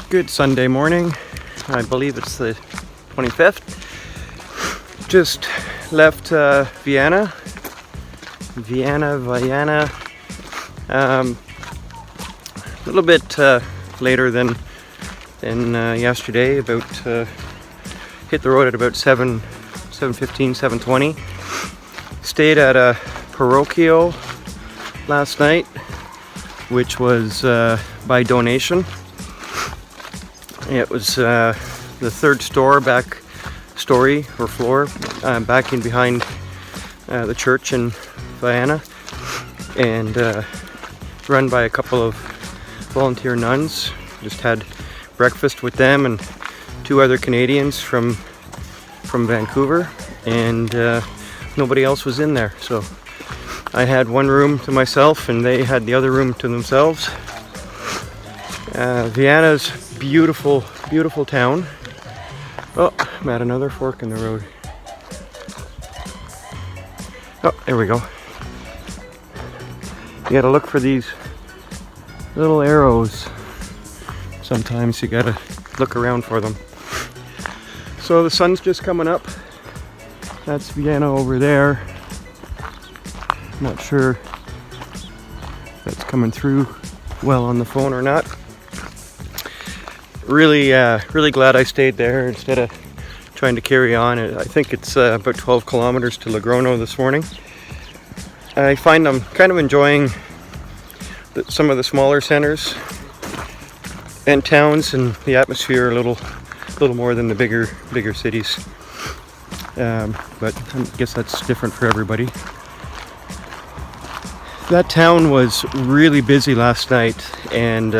Good Sunday morning. I believe it's the 25th. Just left Viana. A little bit later than yesterday. About hit the road at about 7:15, 7:20. Stayed at a parochio last night, which was by donation. It was the third floor back in behind the church in Viana, and run by a couple of volunteer nuns. Just had breakfast with them and two other Canadians from Vancouver, and nobody else was in there, so I had one room to myself and they had the other room to themselves. Viana's beautiful town. Oh, I'm at another fork in the road. Oh, there we go. You gotta look for these little arrows. Sometimes you gotta look around for them. So the sun's just coming up. That's Viana over there. Not sure if that's coming through well on the phone or not. Really glad I stayed there instead of trying to carry on. I think it's about 12 kilometers to Logrono this morning. I find I'm kind of enjoying some of the smaller centers and towns, and the atmosphere a little more than the bigger cities. But I guess that's different for everybody. That town was really busy last night, and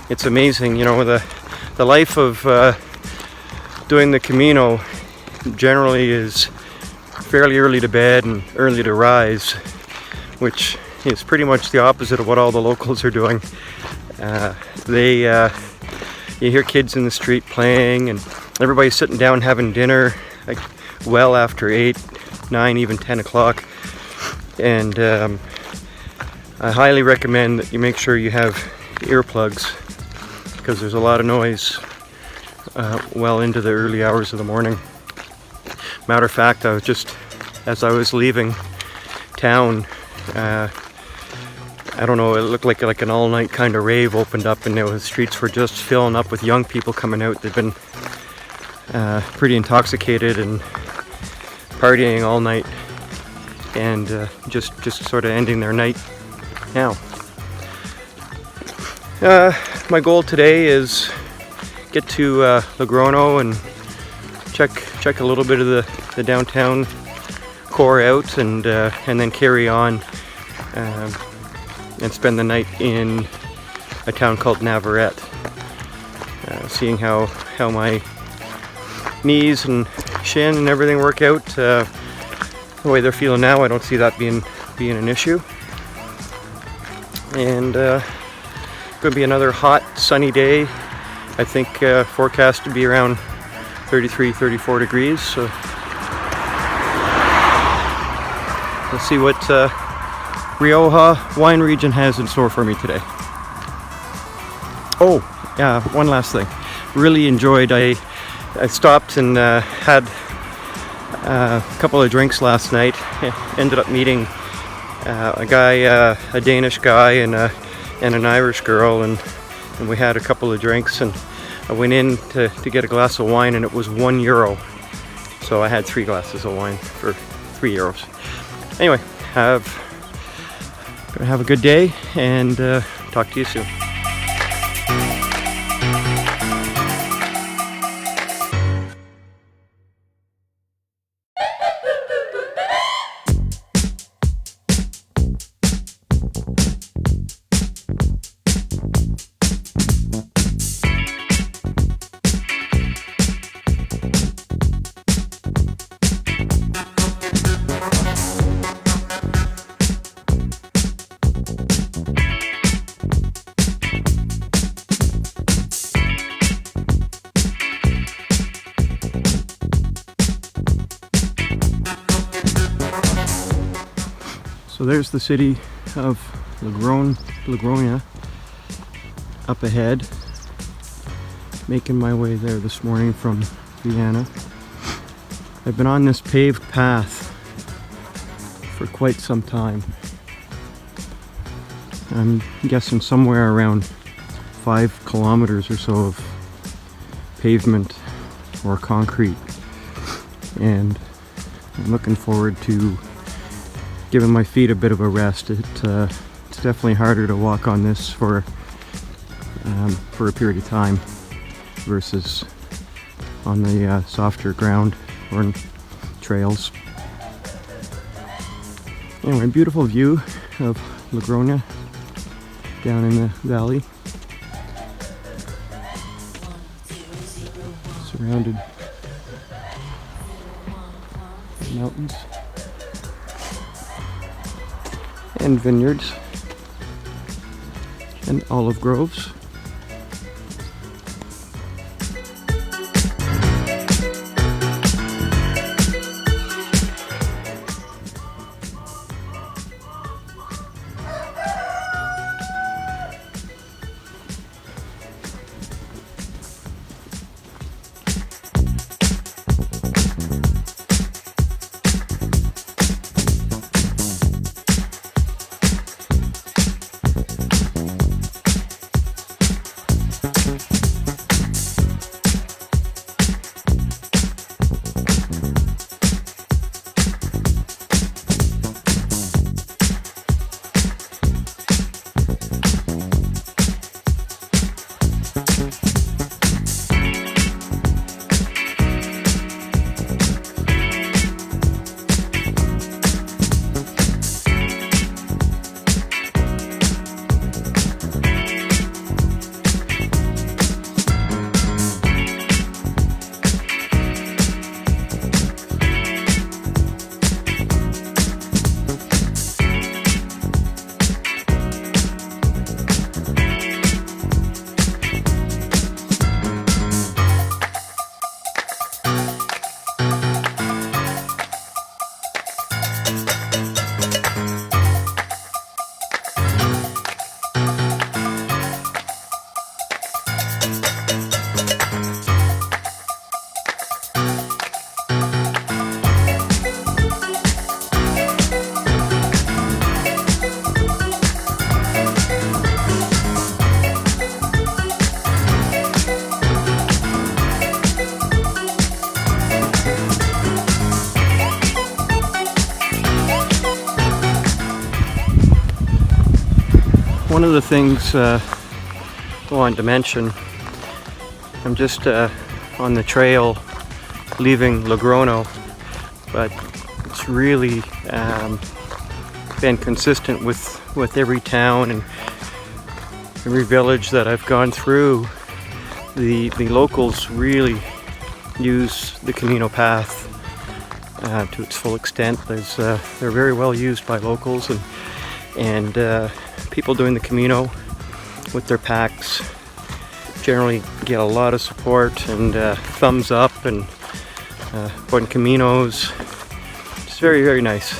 it's amazing, you know, the life of doing the Camino generally is fairly early to bed and early to rise, which is pretty much the opposite of what all the locals are doing. You hear kids in the street playing, and everybody's sitting down having dinner like well after 8, 9, even 10 o'clock. And I highly recommend that you make sure you have earplugs, because there's a lot of noise well into the early hours of the morning. Matter of fact, as I was leaving town, I don't know, it looked like an all-night kind of rave opened up, and the streets were just filling up with young people coming out. They've been pretty intoxicated and partying all night, and just sort of ending their night now. My goal today is get to Logrono and check a little bit of the downtown core out, and then carry on and spend the night in a town called Navarrete. Seeing how my knees and shin and everything work out. The way they're feeling now, I don't see that being an issue. And going to be another hot, sunny day. I think forecast to be around 33, 34 degrees. So let's see what Rioja wine region has in store for me today. Oh, yeah, one last thing. Really enjoyed. I stopped and had a couple of drinks last night. Ended up meeting a guy, a Danish guy, and an Irish girl, and we had a couple of drinks, and I went in to get a glass of wine, and it was €1. So I had 3 glasses of wine for €3. Anyway, gonna have a good day, and talk to you soon. So there's the city of Logroña up ahead. Making my way there this morning from Viana. I've been on this paved path for quite some time. I'm guessing somewhere around 5 kilometers or so of pavement or concrete, and I'm looking forward to giving my feet a bit of a rest. It's definitely harder to walk on this for a period of time versus on the softer ground or trails. Anyway, beautiful view of Logroño down in the valley, surrounded by mountains and vineyards and olive groves. One of the things I wanted to mention, I'm just on the trail leaving Logroño, but it's really been consistent with every town and every village that I've gone through. The locals really use the Camino path to its full extent. They're very well used by locals, and people doing the Camino with their packs generally get a lot of support and thumbs up and buen caminos. It's very, very nice.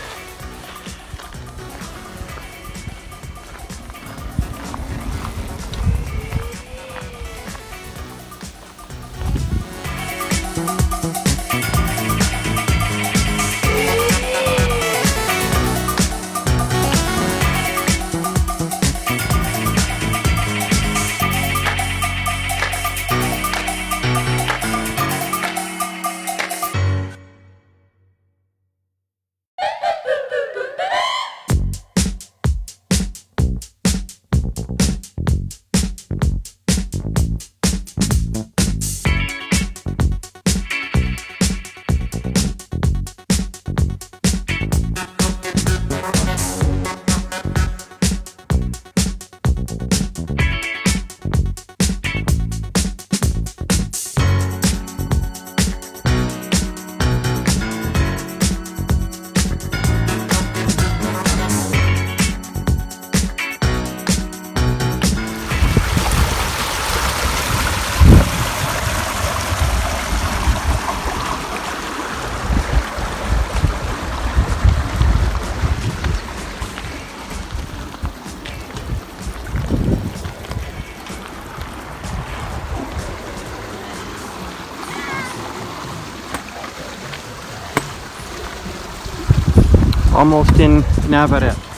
Almost in Navarrete.